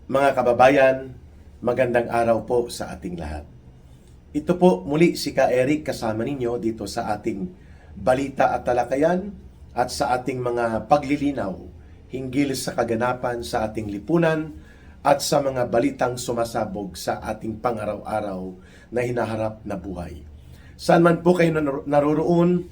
Mga kababayan, magandang araw po sa ating lahat. Ito po muli si Ka Eric kasama ninyo dito sa ating balita at talakayan at sa ating mga paglilinaw hinggil sa kaganapan sa ating lipunan at sa mga balitang sumasabog sa ating pang-araw-araw na hinaharap na buhay. Saan man po kayo naroroon,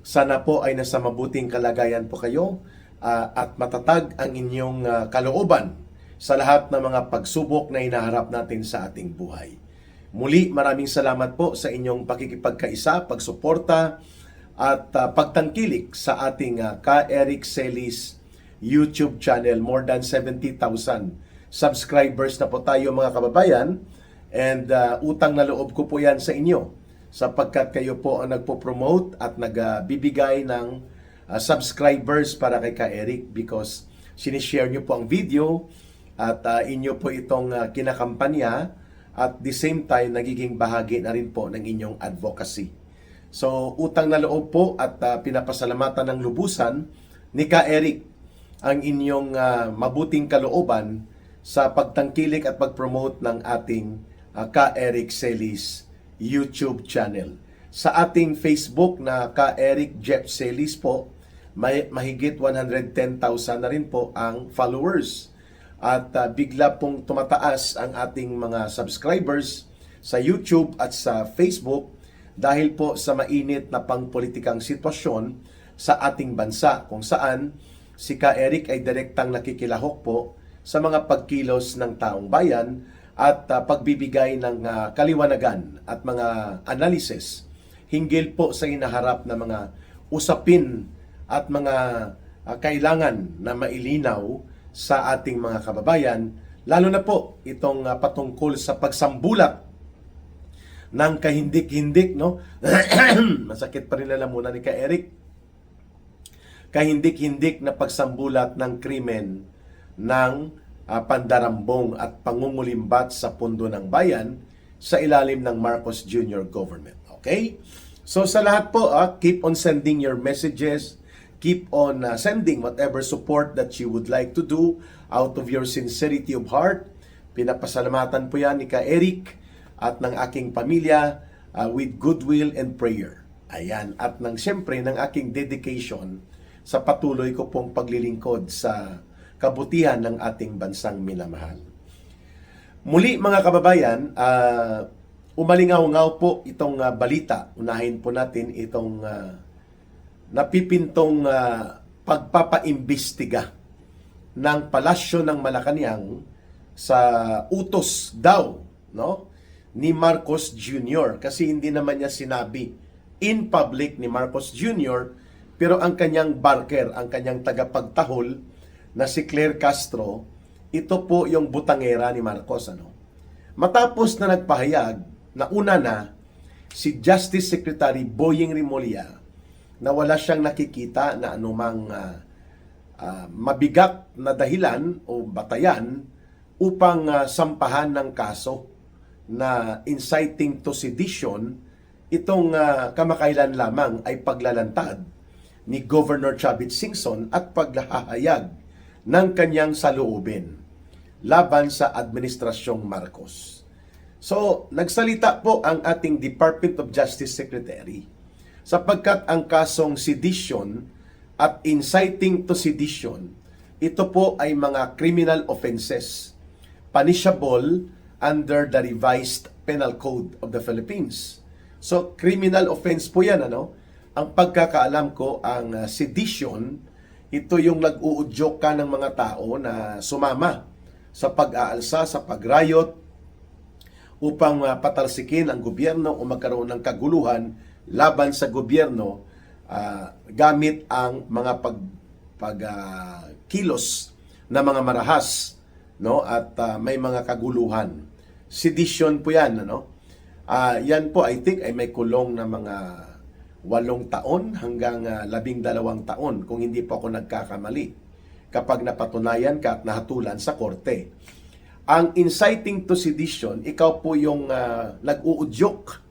sana po ay nasa mabuting kalagayan po kayo at matatag ang inyong kalooban sa lahat ng mga pagsubok na hinaharap natin sa ating buhay. Muli, maraming salamat po sa inyong pakikipagkaisa, pagsuporta at pagtangkilik sa ating Ka Eric Celis YouTube channel. More than 70,000 subscribers na po tayo mga kababayan, and utang na loob ko po yan sa inyo sapagkat kayo po ang nagpo-promote at nagbibigay ng subscribers para kay Ka Eric because sinishare nyo po ang video at inyo po itong kinakampanya at the same time nagiging bahagi na rin po ng inyong advocacy. So utang na loob po at pinapasalamatan ng lubusan ni Ka Eric ang inyong mabuting kalooban sa pagtangkilik at pag-promote ng ating Ka Eric Celis YouTube channel. Sa ating Facebook na Ka Eric Jeff Celis po, may mahigit 110,000 na rin po ang followers. At bigla pong tumataas ang ating mga subscribers sa YouTube at sa Facebook dahil po sa mainit na pangpolitikang sitwasyon sa ating bansa kung saan si Ka Eric ay direktang nakikilahok po sa mga pagkilos ng taong bayan at pagbibigay ng kaliwanagan at mga analysis hinggil po sa hinaharap na mga usapin at mga kailangan na mailinaw sa ating mga kababayan, lalo na po itong patungkol sa pagsambulat ng kahindik-hindik, no? Masakit pa rin lalamunan ni Ka Eric. Kahindik-hindik na pagsambulat ng krimen ng pandarambong at pangungulimbat sa pundo ng bayan sa ilalim ng Marcos Jr. government. Okay? So sa lahat po, keep on sending your messages. Keep on sending whatever support that you would like to do out of your sincerity of heart. Pinapasalamatan po yan ni Ka Eric at ng aking pamilya with goodwill and prayer. Ayan. At siyempre ng aking dedication sa patuloy ko pong paglilingkod sa kabutihan ng ating bansang minamahal. Muli mga kababayan, umalingaw-ngaw po itong balita. Unahin po natin itong napipintong pagpapaimbestiga ng Palasyo ng Malacanang sa utos daw, no, ni Marcos Jr. Kasi hindi naman niya sinabi in public ni Marcos Jr. pero ang kanyang barker, ang kanyang tagapagtahol na si Claire Castro, ito po yung butangera ni Marcos. Matapos na nagpahayag na una na si Justice Secretary Boying Rimulya na wala siyang nakikita na anumang mabigat na dahilan o batayan upang sampahan ng kaso na inciting to sedition, itong kamakailan lamang ay paglalantad ni Governor Chavit Singson at paghahayag ng kanyang saloobin laban sa Administrasyong Marcos. So, nagsalita po ang ating Department of Justice Secretary sapagkat ang kasong sedition at inciting to sedition, ito po ay mga criminal offenses punishable under the revised Penal Code of the Philippines. So, criminal offense po yan, Ang pagkakaalam ko, ang sedition, ito yung nag-uudyok ka ng mga tao na sumama sa pag-aalsa, sa pag-riot, upang patalsikin ang gobyerno o magkaroon ng kaguluhan laban sa gobyerno gamit ang mga pagkilos na mga marahas, no, at may mga kaguluhan. Sedition po yan, yan po I think ay may kulong na mga 8 taon hanggang 12 taon kung hindi po ako nagkakamali kapag napatunayan ka at nahatulan sa korte. Ang inciting to sedition, ikaw po yung nag-uudyok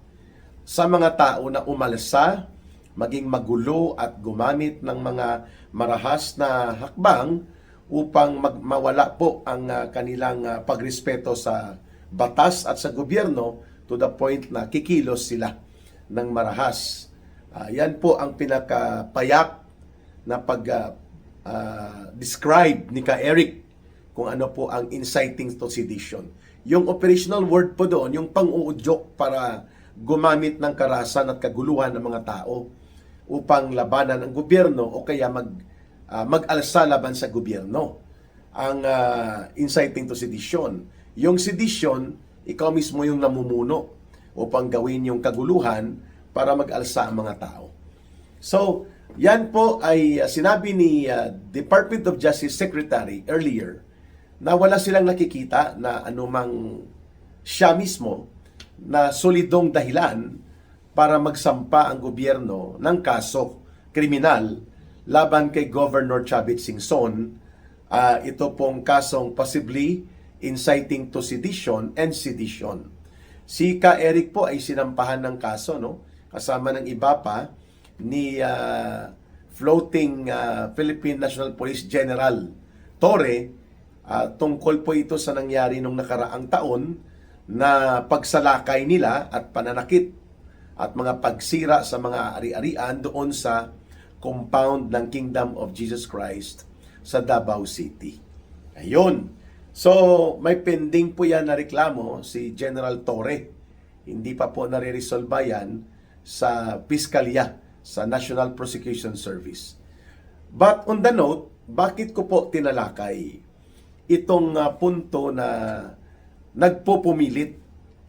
sa mga tao na umalsa, maging magulo at gumamit ng mga marahas na hakbang upang mawala po ang kanilang pagrespeto sa batas at sa gobyerno to the point na kikilos sila ng marahas. Yan po ang pinakapayak na pag-describe ni Ka Eric kung ano po ang inciting to sedition. Yung operational word po doon, yung pang-uudyok para gumamit ng karahasan at kaguluhan ng mga tao upang labanan ang gobyerno o kaya mag-alsa laban sa gobyerno. Ang inciting to sedition. Yung sedition, ikaw mismo yung namumuno upang gawin yung kaguluhan para mag-alsa ang mga tao. So, yan po ay sinabi ni Department of Justice Secretary earlier na wala silang nakikita na anumang siya mismo na solidong dahilan para magsampa ang gobyerno ng kaso kriminal laban kay Governor Chavit Singson. Ito pong kasong possibly inciting to sedition and sedition. Si Ka Eric po ay sinampahan ng kaso, no? Kasama ng iba pa ni floating Philippine National Police General Torre. Tungkol po ito sa nangyari nung nakaraang taon na pagsalakay nila at pananakit at mga pagsira sa mga ari-arian doon sa compound ng Kingdom of Jesus Christ sa Davao City. Ayun. So, may pending po yan na reklamo si General Torre. Hindi pa po nare-resolve yan sa Piskalya, sa National Prosecution Service. But on the note, bakit ko po tinalakay itong punto na nagpupumilit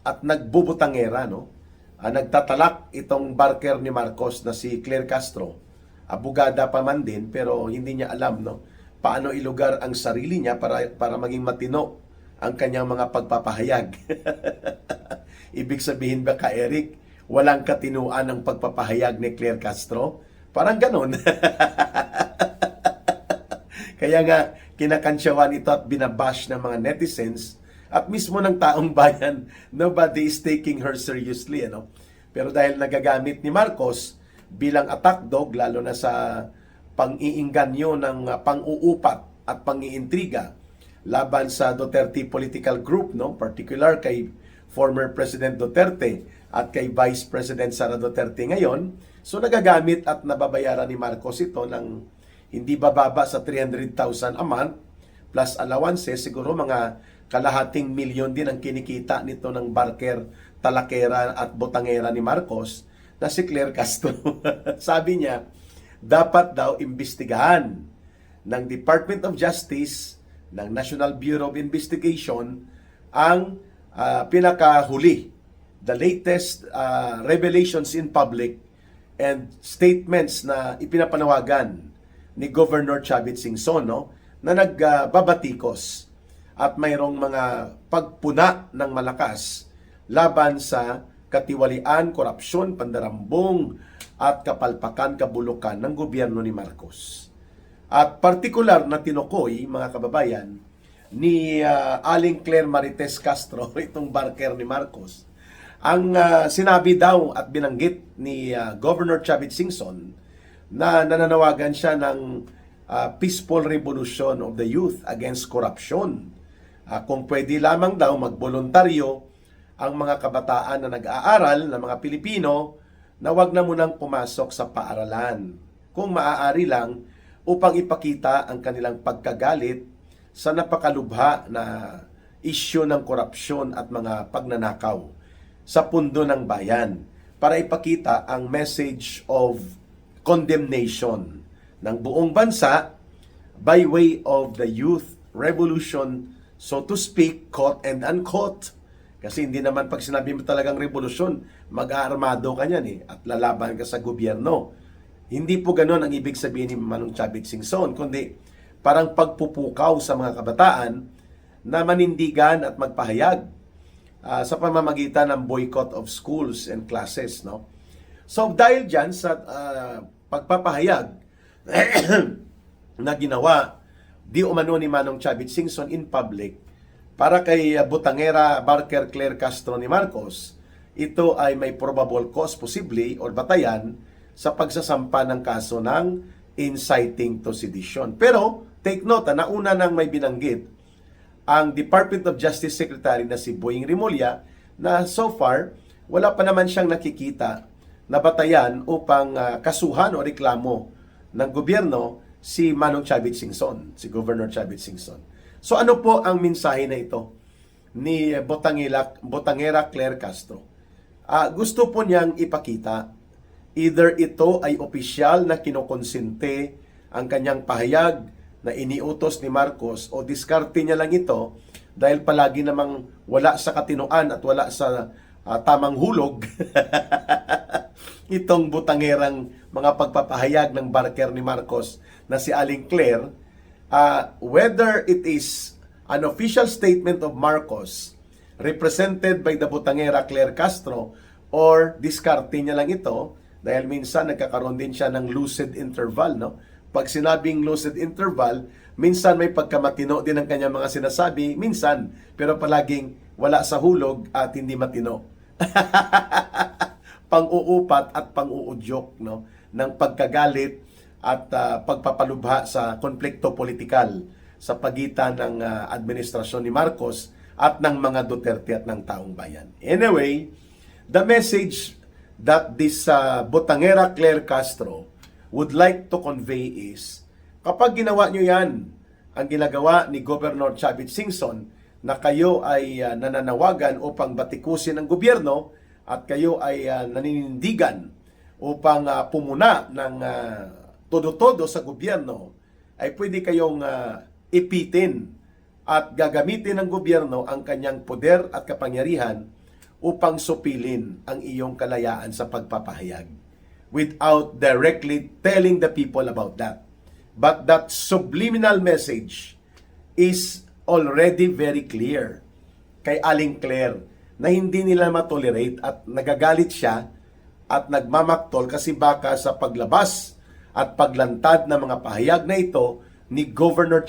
at nagbubutangera, no? Nagtatalak itong barker ni Marcos na si Claire Castro. Abogada pa man din, pero hindi niya alam, no, paano ilugar ang sarili niya para maging matino ang kanyang mga pagpapahayag. Ibig sabihin ba, Ka Eric, walang katinuan ang pagpapahayag ni Claire Castro? Parang ganon. Kaya nga, kinakansyawan ito at binabash ng mga netizens at mismo ng taong bayan. Nobody is taking her seriously. Ano? Pero dahil nagagamit ni Marcos bilang attack dog, lalo na sa pang-iinganyo ng pang-uupat at pang-iintriga laban sa Duterte political group, no? Particular kay former President Duterte at kay Vice President Sara Duterte ngayon. So nagagamit at nababayaran ni Marcos ito ng hindi bababa sa 300,000 a month plus allowances. Siguro mga kalahating milyon din ang kinikita nito ng barker, talakera at botangera ni Marcos na si Claire Castro. Sabi niya, dapat daw imbestigahan ng Department of Justice, ng National Bureau of Investigation ang pinakahuli, the latest revelations in public and statements na ipinapanawagan ni Governor Chavit Singson, no, na nagbabatikos at mayroong mga pagpuna ng malakas laban sa katiwalian, korupsyon, pandarambong at kapalpakan, kabulukan ng gobyerno ni Marcos. At partikular na tinukoy, mga kababayan, ni Aling Claire Marites Castro, itong barker ni Marcos, ang sinabi daw at binanggit ni Governor Chavit Singson na nananawagan siya ng peaceful revolution of the youth against corruption. Kung pwede lamang daw magboluntaryo ang mga kabataan na nag-aaral na mga Pilipino na wag na munang pumasok sa paaralan. Kung maaari lang upang ipakita ang kanilang pagkagalit sa napakalubha na isyu ng korupsyon at mga pagnanakaw sa pundo ng bayan para ipakita ang message of condemnation ng buong bansa by way of the youth revolution, so to speak, quote and unquote. Kasi hindi naman pag sinabi mo talagang revolusyon, mag-aarmado ka niyan at lalaban ka sa gobyerno. Hindi po ganoon ang ibig sabihin ni Manong Chavit Singson, kundi parang pagpupukaw sa mga kabataan na manindigan at magpahayag sa pamamagitan ng boycott of schools and classes, no? So dahil dyan sa pagpapahayag na ginawa di umano ni Manong Chavit Singson in public para kay butangera barker Claire Castro ni Marcos, ito ay may probable cause possibly or batayan sa pagsasampa ng kaso ng inciting to sedition. Pero take note, nauna nang may binanggit ang Department of Justice Secretary na si Boying Rimulya na so far, wala pa naman siyang nakikita na batayan upang kasuhan o reklamo ng gobyerno si Manong Chavit Singson, si Governor Chavit Singson. So ano po ang mensahe na ito ni Botangera Claire Castro? Gusto po niyang ipakita, either ito ay opisyal na kinokonsente ang kanyang pahayag na iniutos ni Marcos o diskarte niya lang ito dahil palagi namang wala sa katinoan at wala sa tamang hulog itong butangerang mga pagpapahayag ng barker ni Marcos na si Aling Claire. Whether it is an official statement of Marcos represented by the butangera Claire Castro or diskarte niya lang ito dahil minsan nagkakaroon din siya ng lucid interval, no? Pag sinabing lucid interval, minsan may pagkamatino din ang kanyang mga sinasabi, minsan, pero palaging wala sa hulog at hindi matino. Pang-uupat at pang-uudyok, no, ng pagkagalit at pagpapalubha sa konflikto politikal sa pagitan ng administrasyon ni Marcos at ng mga Duterte at ng taong bayan. Anyway, the message that this Botangera Claire Castro would like to convey is, kapag ginawa nyo yan, ang ginagawa ni Governor Chavit Singson, na kayo ay nananawagan upang batikusin ang gobyerno at kayo ay naninindigan upang pumuna ng todo-todo sa gobyerno, ay pwede kayong ipitin at gagamitin ng gobyerno ang kanyang poder at kapangyarihan upang supilin ang iyong kalayaan sa pagpapahayag without directly telling the people about that. But that subliminal message is already very clear kay Aling Claire na hindi nila matolerate at nagagalit siya at nagmamaktol kasi baka sa paglabas at paglantad ng mga pahayag na ito ni Governor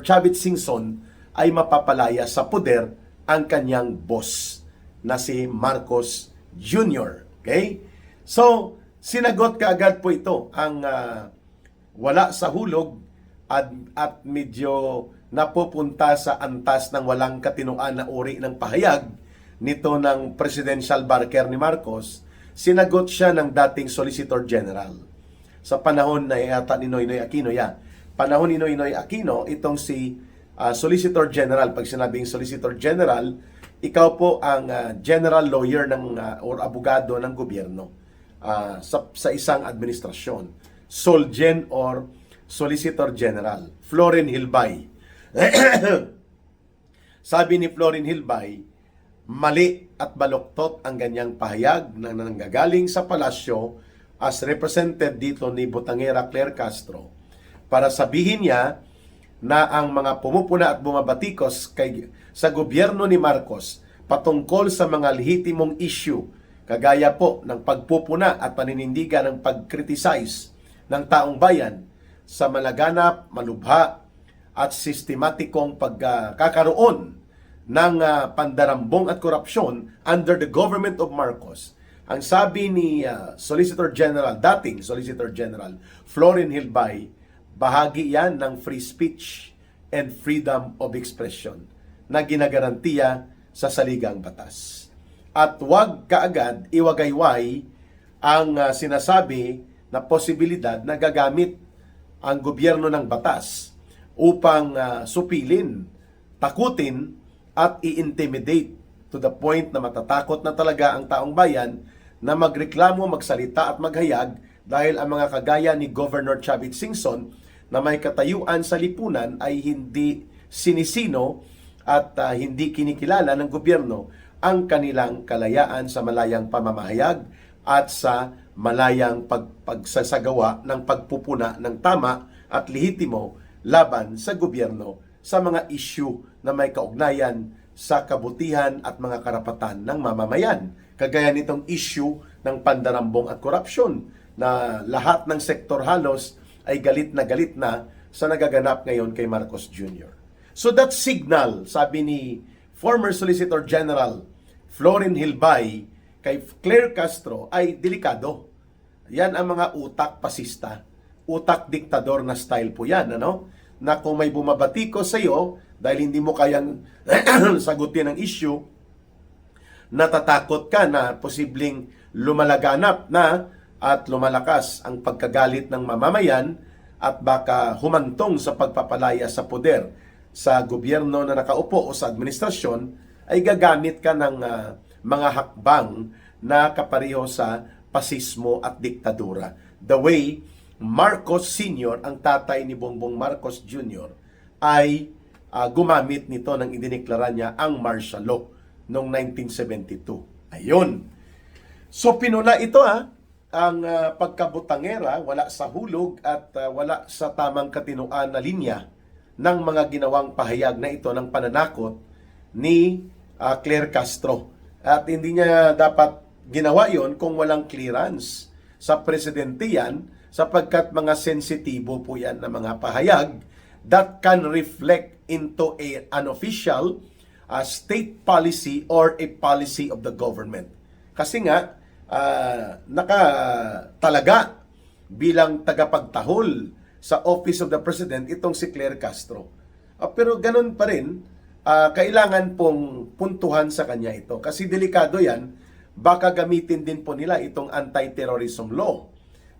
Chavit Singson ay mapapalaya sa poder ang kanyang boss na si Marcos Jr. Okay? So, sinagot kaagad po ito ang wala sa hulog at medyo napupunta sa antas ng walang katinuan na uri ng pahayag nito ng presidential barker ni Marcos. Sinagot siya ng dating Solicitor General sa panahon na yata ni Noynoy Aquino. Panahon ni Noynoy Aquino, itong si Solicitor General. Pag sinabing Solicitor General, ikaw po ang general lawyer ng or abogado ng gobyerno sa isang administrasyon. Solgen or Solicitor General. Florin Hilbay. Sabi ni Florin Hilbay, mali at baluktot ang ganyang pahayag na nanggagaling sa palasyo as represented dito ni Botangera Claire Castro para sabihin niya na ang mga pumupuna at bumabatikos sa gobyerno ni Marcos patungkol sa mga lehitimong issue kagaya po ng pagpupuna at paninindigan ng pag-criticize ng taong bayan sa malaganap, malubha at sistematikong pagkakaroon ng pandarambong at korupsyon under the government of Marcos. Ang sabi ni Solicitor General, dating Solicitor General Florin Hilbay, bahagi yan ng free speech and freedom of expression na ginagarantiya sa saligang batas. At huwag kaagad iwagayway ang sinasabi na posibilidad na gagamit ang gobyerno ng batas upang supilin, takutin at i-intimidate to the point na matatakot na talaga ang taong bayan na magreklamo, magsalita at maghayag dahil ang mga kagaya ni Governor Chavit Singson na may katayuan sa lipunan ay hindi sinisino at hindi kinikilala ng gobyerno ang kanilang kalayaan sa malayang pamamahayag at sa malayang pagsasagawa ng pagpupuna ng tama at lehitimo laban sa gobyerno sa mga issue na may kaugnayan sa kabutihan at mga karapatan ng mamamayan. Kagaya nitong issue ng pandarambong at korupsyon na lahat ng sektor halos ay galit na sa nagaganap ngayon kay Marcos Jr. So that signal, sabi ni former Solicitor General Florin Hilbay kay Claire Castro ay delikado. Yan ang mga utak pasista, utak diktador na style po yan, ano? na kung may bumabatiko sa iyo dahil hindi mo kayang sagutin ang issue, natatakot ka na posibleng lumalaganap na at lumalakas ang pagkagalit ng mamamayan at baka humantong sa pagpapalaya sa poder sa gobyerno na nakaupo o sa administrasyon, ay gagamit ka ng mga hakbang na kapareho sa pasismo at diktadura. The way Marcos Sr., ang tatay ni Bongbong Marcos Jr., ay gumamit nito nang idineklara niya ang martial law noong 1972. Ayun. So pinuna ito ang pagkabutangera, wala sa hulog at wala sa tamang katinuan na linya ng mga ginawang pahayag na ito ng pananakot ni Claire Castro. At hindi niya dapat ginawa yon kung walang clearance sa presidente yan, sapagkat mga sensitibo po yan na mga pahayag that can reflect into an official state policy or a policy of the government. Kasi nga, nakatalaga bilang tagapagtahol sa Office of the President itong si Claire Castro. Pero ganun pa rin, kailangan pong puntuhan sa kanya ito. Kasi delikado yan, baka gamitin din po nila itong anti-terrorism law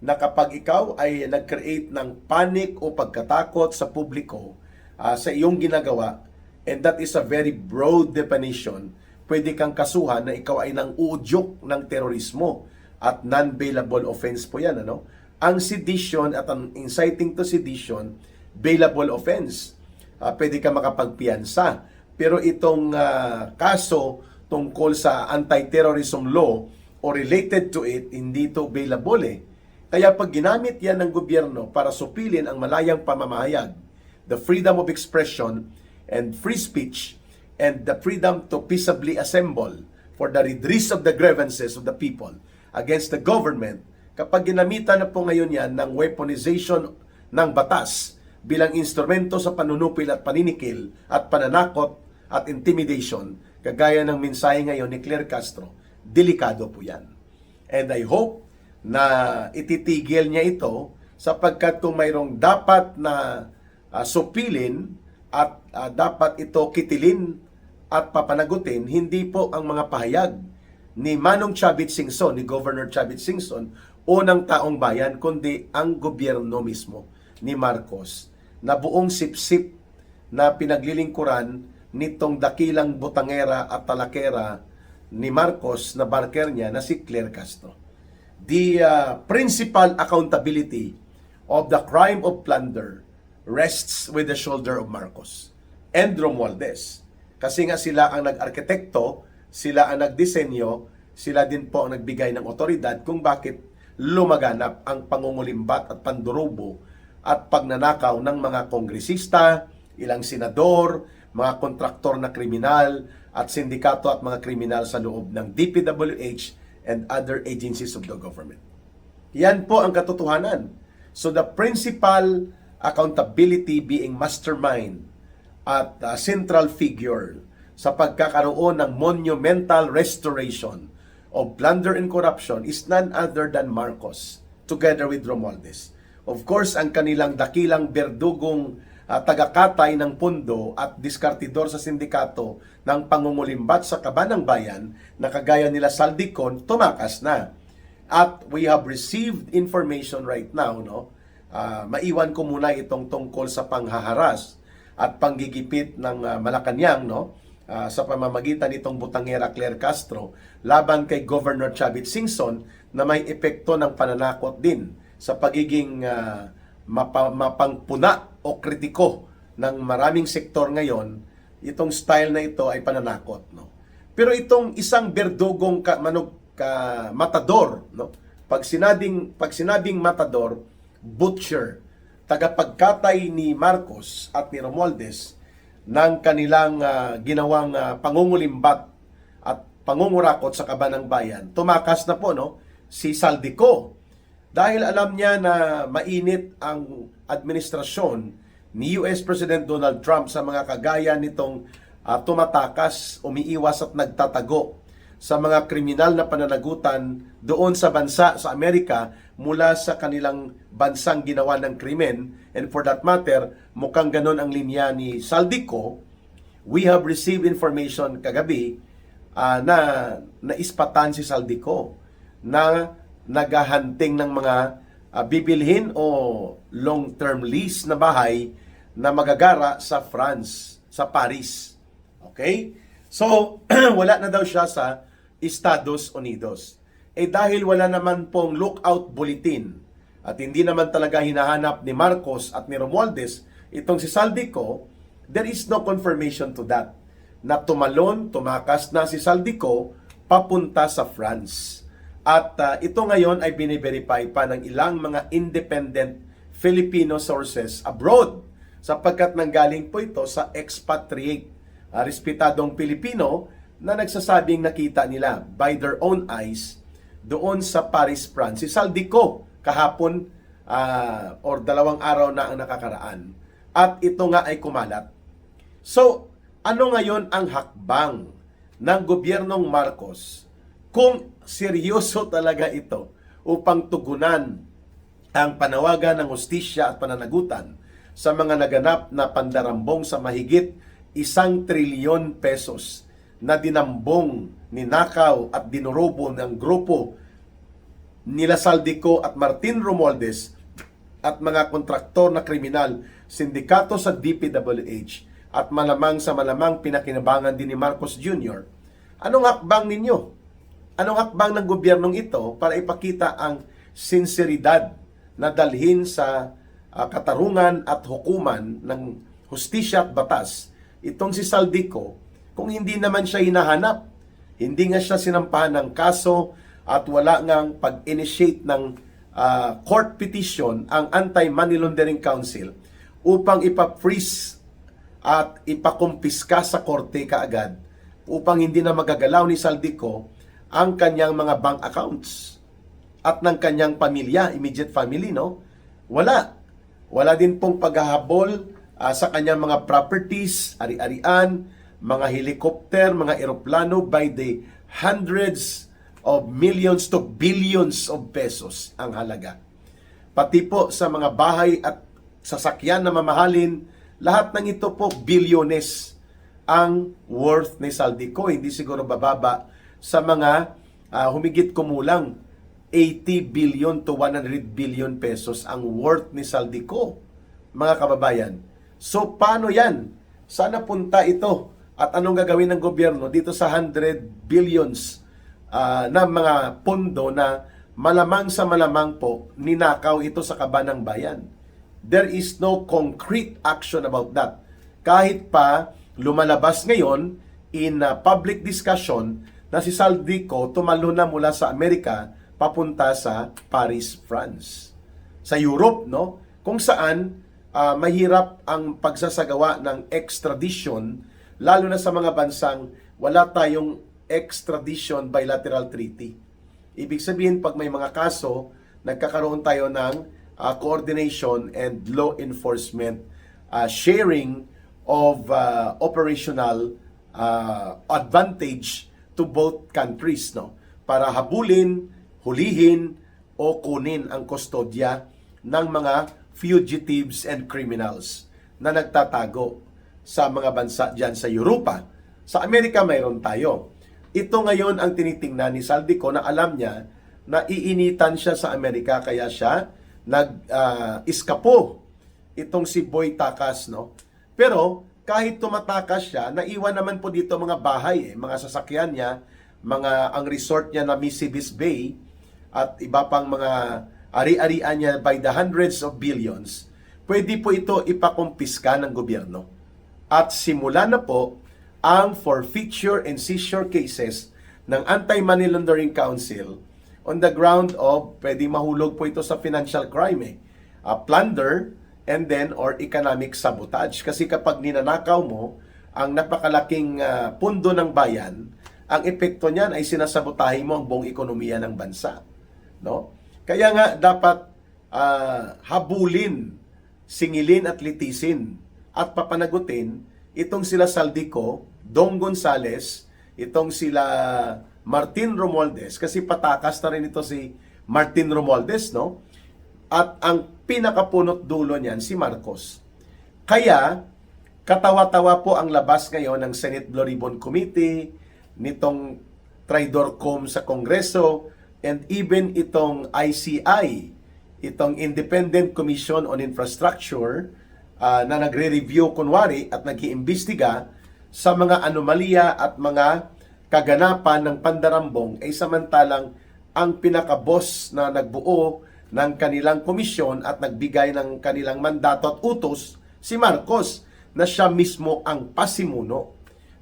na kapag ikaw ay nag-create ng panic o pagkatakot sa publiko sa iyong ginagawa, and that is a very broad definition, pwede kang kasuhan na ikaw ay nang uudyok ng terorismo at non-bailable offense po yan. Ang sedition at ang inciting to sedition, bailable offense. Pwede ka makapagpiyansa. Pero itong kaso tungkol sa anti-terrorism law o related to it, hindi to bailable Kaya pag ginamit yan ng gobyerno para supilin ang malayang pamamahayag, the freedom of expression and free speech, and the freedom to peaceably assemble for the redress of the grievances of the people against the government, kapag ginamitan na po ngayon yan ng weaponization ng batas bilang instrumento sa panunupil at paninikil at pananakot at intimidation, kagaya ng mensahe ngayon ni Claire Castro, delikado po yan. And I hope na ititigil niya ito, sapagkat kung mayroong dapat na supilin at dapat ito kitilin at papanagutin, hindi po ang mga pahayag ni Manong Chavit Singson, ni Governor Chavit Singson, o ng taong bayan, kundi ang gobyerno mismo ni Marcos, na buong sipsip na pinaglilingkuran nitong dakilang butangera at talakera ni Marcos na barker niya na si Claire Castro. The principal accountability of the crime of plunder rests with the shoulder of Marcos and Romualdez. Kasi nga sila ang nag-arkitekto, sila ang nagdisenyo, sila din po ang nagbigay ng otoridad kung bakit lumaganap ang pangungulimbat at pandurubo at pagnanakaw ng mga kongresista, ilang senador, mga kontraktor na kriminal at sindikato at mga kriminal sa loob ng DPWH and other agencies of the government. Yan po ang katotohanan. So the principal accountability being mastermind at central figure sa pagkakaroon ng monumental restoration of plunder and corruption is none other than Marcos together with Romualdez. Of course, ang kanilang dakilang berdugong tagakatay ng pundo at diskartidor sa sindikato ng pangungulimbat sa kabanang bayan na kagaya nila Saldicon, tumakas na. At we have received information right now, maiwan ko muna itong tungkol sa panghaharas at panggigipit ng Malacanang sa pamamagitan nitong butangera Claire Castro laban kay Governor Chavit Singson, na may epekto ng pananakot din sa pagiging mapangpuna o kritiko ng maraming sektor ngayon. Itong style na ito ay pananakot. Pero itong isang berdugong matador, pag sinabing matador, butcher, tagapagkatay ni Marcos at ni Romualdez ng kanilang ginawang pangungulimbat at pangungurakot sa kabanang bayan, tumakas na po si Saldico. Dahil alam niya na mainit ang administrasyon ni US President Donald Trump sa mga kagaya nitong tumatakas, umiiwas at nagtatago sa mga kriminal na pananagutan doon sa bansa, sa Amerika, mula sa kanilang bansang ginawa ng krimen. And for that matter, mukhang ganon ang linya ni Saldico. We have received information kagabi na naispatan si Saldico na naghahunting ng mga bibilhin o long-term lease na bahay na magagara sa France, sa Paris. Okay? So, wala na daw siya sa Estados Unidos. Dahil wala naman pong lookout bulletin at hindi naman talaga hinahanap ni Marcos at ni Romualdez itong si Saldico, there is no confirmation to that na tumakas na si Saldico papunta sa France. At ito ngayon ay bine-verify pa ng ilang mga independent Filipino sources abroad sapagkat nanggaling po ito sa expatriate, respetadong Pilipino na nagsasabing nakita nila by their own eyes doon sa Paris, France. Si Saldico kahapon or 2 araw na ang nakakaraan. At ito nga ay kumalat. So, ano ngayon ang hakbang ng gobyernong Marcos kung seryoso talaga ito upang tugunan ang panawagan ng hustisya at pananagutan sa mga naganap na pandarambong sa mahigit 1 trilyon pesos na dinambong, ninakaw at dinurobo ng grupo nila Saldico at Martin Romualdez at mga kontraktor na kriminal, sindikato sa DPWH at malamang sa malamang pinakinabangan din ni Marcos Jr. Anong hakbang ninyo? Anong hakbang ng gobyernong ito para ipakita ang sinseridad na dalhin sa katarungan at hukuman ng hustisya at batas itong si Saldico kung hindi naman siya hinahanap, hindi nga siya sinampahan ng kaso at wala ngang pag-initiate ng court petition ang Anti-Money Laundering Council upang ipa-freeze at ipakumpiska sa korte kaagad upang hindi na magagalaw ni Saldico ang kanyang mga bank accounts at ng kanyang pamilya, immediate family, no? Wala din pong paghahabol sa kanyang mga properties, ari-arian, mga helicopter, mga eroplano by the hundreds of millions to billions of pesos ang halaga. Pati po sa mga bahay at sasakyan na mamahalin, lahat ng ito po bilyones ang worth ni Saldico. Hindi siguro bababa sa mga humigit kumulang 80 billion to 100 billion pesos ang worth ni Saldico, mga kababayan. So, paano yan? Sana punta ito? At anong gagawin ng gobyerno dito sa 100 billions na mga pondo na malamang sa malamang po ninakaw ito sa kabanang bayan? There is no concrete action about that. Kahit pa lumalabas ngayon in public discussion na si Saldico tumalo na mula sa Amerika papunta sa Paris, France. Sa Europe, no? Kung saan mahirap ang pagsasagawa ng extradition, lalo na sa mga bansang wala tayong extradition bilateral treaty. Ibig sabihin, pag may mga kaso, nagkakaroon tayo ng coordination and law enforcement sharing of operational advantage to both countries, no? Para habulin, hulihin o kunin ang kustodya ng mga fugitives and criminals na nagtatago sa mga bansa dyan sa Europa. Sa Amerika mayroon tayo. Ito ngayon ang tinitingnan ni Saldico na alam niya na iinitan siya sa Amerika kaya siya nag-iskapo itong si Boy Takas, no? Pero kahit tumatakas siya, naiwan naman po dito mga bahay, mga sasakyan niya, ang resort niya na Mississippi Bay at iba pang mga ari-arian niya by the hundreds of billions. Pwede po ito ipakumpiska ng gobyerno. At simula na po ang forfeiture and seizure cases ng Anti-Money Laundering Council on the ground of pwede mahulog po ito sa financial crime, plunder, and then or economic sabotage. Kasi kapag ninanakaw mo ang napakalaking pundo ng bayan, ang epekto niyan ay sinasabotahin mo ang buong ekonomiya ng bansa, no? Kaya nga dapat habulin, singilin at litisin at papanagutin itong sila Saldico, Dong Gonzales, itong sila Martin Romualdez, kasi patakas na rin ito si Martin Romualdez, no? At ang pinakapunot dulo niyan si Marcos. Kaya katawa-tawa po ang labas ngayon ng Senate Blue Ribbon Committee, nitong Tridorcom sa Kongreso, and even itong ICI, itong Independent Commission on Infrastructure, na nagre-review kunwari at nag-iimbestiga sa mga anomalya at mga kaganapan ng pandarambong, ay samantalang ang pinaka-boss na nagbuo ng kanilang komisyon at nagbigay ng kanilang mandato at utos, si Marcos, na siya mismo ang pasimuno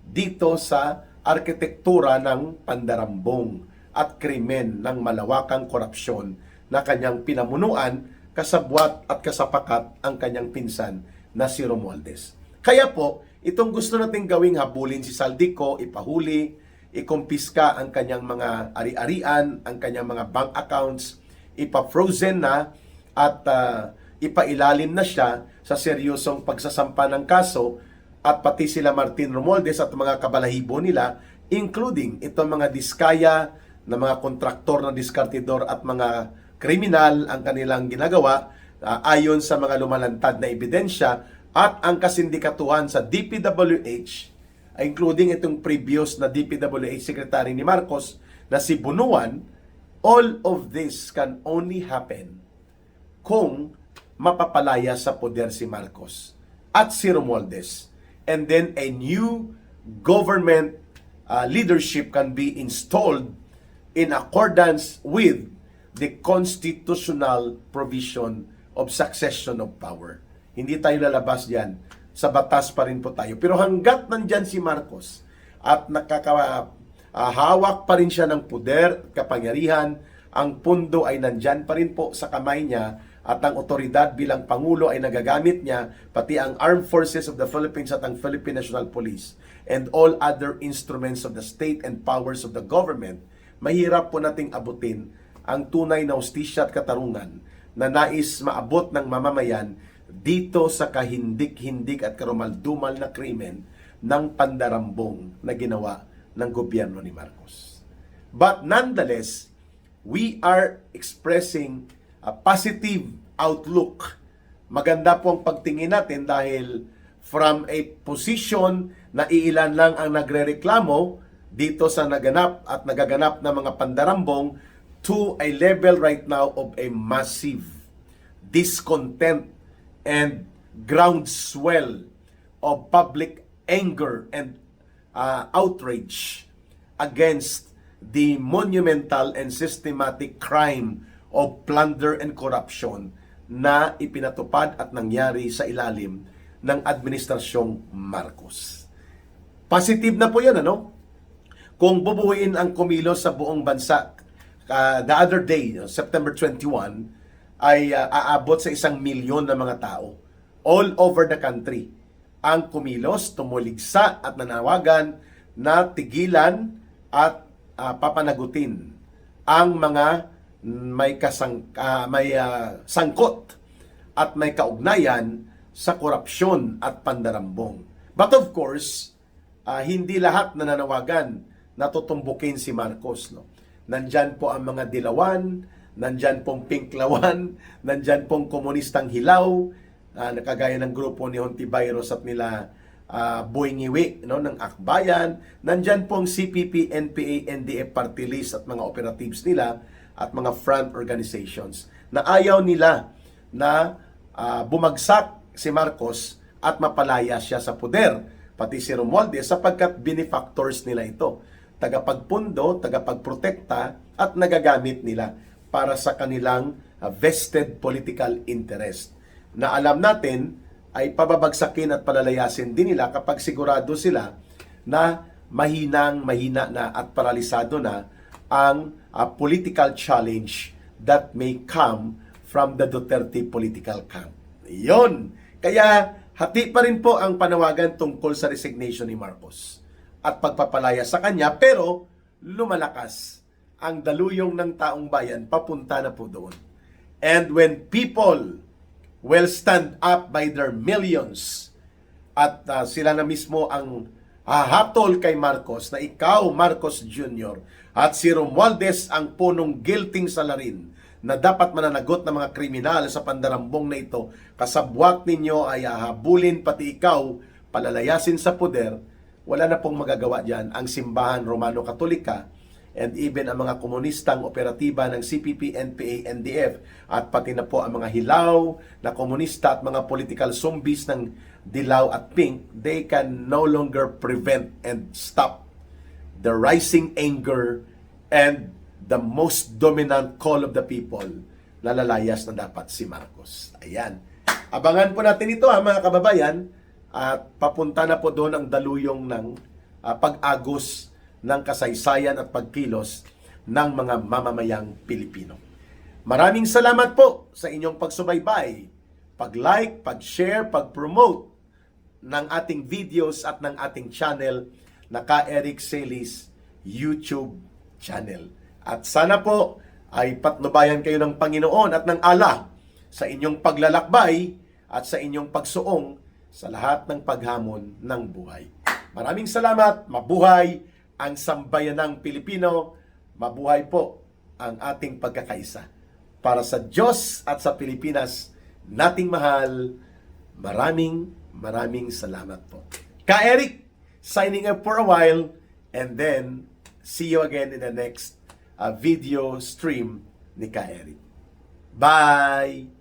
dito sa arkitektura ng pandarambong at krimen ng malawakang korupsyon na kanyang pinamunuan, kasabwat at kasapakat ang kanyang pinsan na si Romualdez. Kaya po, itong gusto nating gawing habulin si Saldico, ipahuli, ikumpiska ang kanyang mga ari-arian, ang kanyang mga bank accounts, ipa-frozen na at ipailalim na siya sa seryosong pagsasampa ng kaso, at pati sila Martin Romualdez at mga kabalahibo nila, including itong mga diskaya na mga kontraktor na diskartidor at mga kriminal ang kanilang ginagawa ayon sa mga lumalantad na ebidensya, at ang kasindikatuhan sa DPWH, including itong previous na DPWH Secretary ni Marcos na si Bunuan. All of this can only happen kung mapapalaya sa poder si Marcos at si Romualdez, and then a new government leadership can be installed in accordance with the constitutional provision of succession of power. Hindi tayo lalabas diyan, sa batas pa rin po tayo. Pero hanggat nandyan si Marcos at hawak pa rin siya ng puder at kapangyarihan, ang pundo ay nandyan pa rin po sa kamay niya, at ang otoridad bilang Pangulo ay nagagamit niya, pati ang Armed Forces of the Philippines at ang Philippine National Police and all other instruments of the state and powers of the government. Mahirap po nating abutin ang tunay na hustisya at katarungan na nais maabot ng mamamayan dito sa kahindik-hindik at karumaldumal na krimen ng pandarambong na ginawa ng gobyerno ni Marcos. But nonetheless, we are expressing a positive outlook. Maganda po ang pagtingin natin dahil from a position na iilan lang ang nagrereklamo dito sa naganap at nagaganap na mga pandarambong, to a level right now of a massive discontent and groundswell of public anger and outrage against the monumental and systematic crime of plunder and corruption na ipinatupad at nangyari sa ilalim ng administrasyong Marcos. Positive na po yan, ano? Kung bubuuin ang kumilos sa buong bansa, the other day, September 21, ay aabot sa 1 milyon na mga tao all over the country ang kumilos, tumuligsa at nanawagan na tigilan at papanagutin ang mga may sangkot at may kaugnayan sa korupsyon at pandarambong. But of course, hindi lahat na nanawagan na tutumbukin si Marcos, no? Nandyan po ang mga dilawan, nandyan pong pinklawan, nandyan pong komunistang hilaw, nakagaya ng grupo ni Hontiveros at nila Boy-Ngiwi, no, ng Akbayan. Nandyan pong CPP, NPA, NDF party list at mga operatives nila at mga front organizations na ayaw nila na bumagsak si Marcos at mapalaya siya sa poder, pati si Romualdez, sapagkat benefactors nila ito. Tagapagpundo, tagapagprotekta at nagagamit nila para sa kanilang vested political interest na alam natin ay pababagsakin at palalayasin din nila kapag sigurado sila na mahina na at paralisado na ang political challenge that may come from the Duterte political camp. Iyon. Kaya hati pa rin po ang panawagan tungkol sa resignation ni Marcos at pagpapalaya sa kanya, pero lumalakas ang daluyong ng taong bayan papunta na po doon. And when people will stand up by their millions at sila na mismo ang hahatol kay Marcos na ikaw, Marcos Jr., at si Romualdez ang punong gilting salarin na dapat mananagot ng mga kriminal sa pandarambong na ito, kasabwat ninyo ay hahabulin pati ikaw, palalayasin sa poder, wala na pong magagawa dyan ang simbahan Romano-Katolika and even ang mga komunistang operatiba ng CPP, NPA, NDF at pati na po ang mga hilaw na komunista at mga political zombies ng dilaw at pink, they can no longer prevent and stop the rising anger and the most dominant call of the people na lalayas na dapat si Marcos. Ayan. Abangan po natin ito mga kababayan at papunta na po doon ang daluyong ng pag-agos ng kasaysayan at pagkilos ng mga mamamayang Pilipino. Maraming salamat po sa inyong pagsubaybay, pag-like, pag-share, pag-promote ng ating videos at ng ating channel na Ka Eric Celis YouTube channel. At sana po ay patnubayan kayo ng Panginoon at ng Allah sa inyong paglalakbay at sa inyong pagsuong sa lahat ng paghamon ng buhay. Maraming salamat, mabuhay ang sambayanang Pilipino, mabuhay po ang ating pagkakaisa. Para sa Diyos at sa Pilipinas nating mahal, maraming salamat po. Ka Eric, signing up for a while, and then see you again in the next video stream ni Ka Eric. Bye!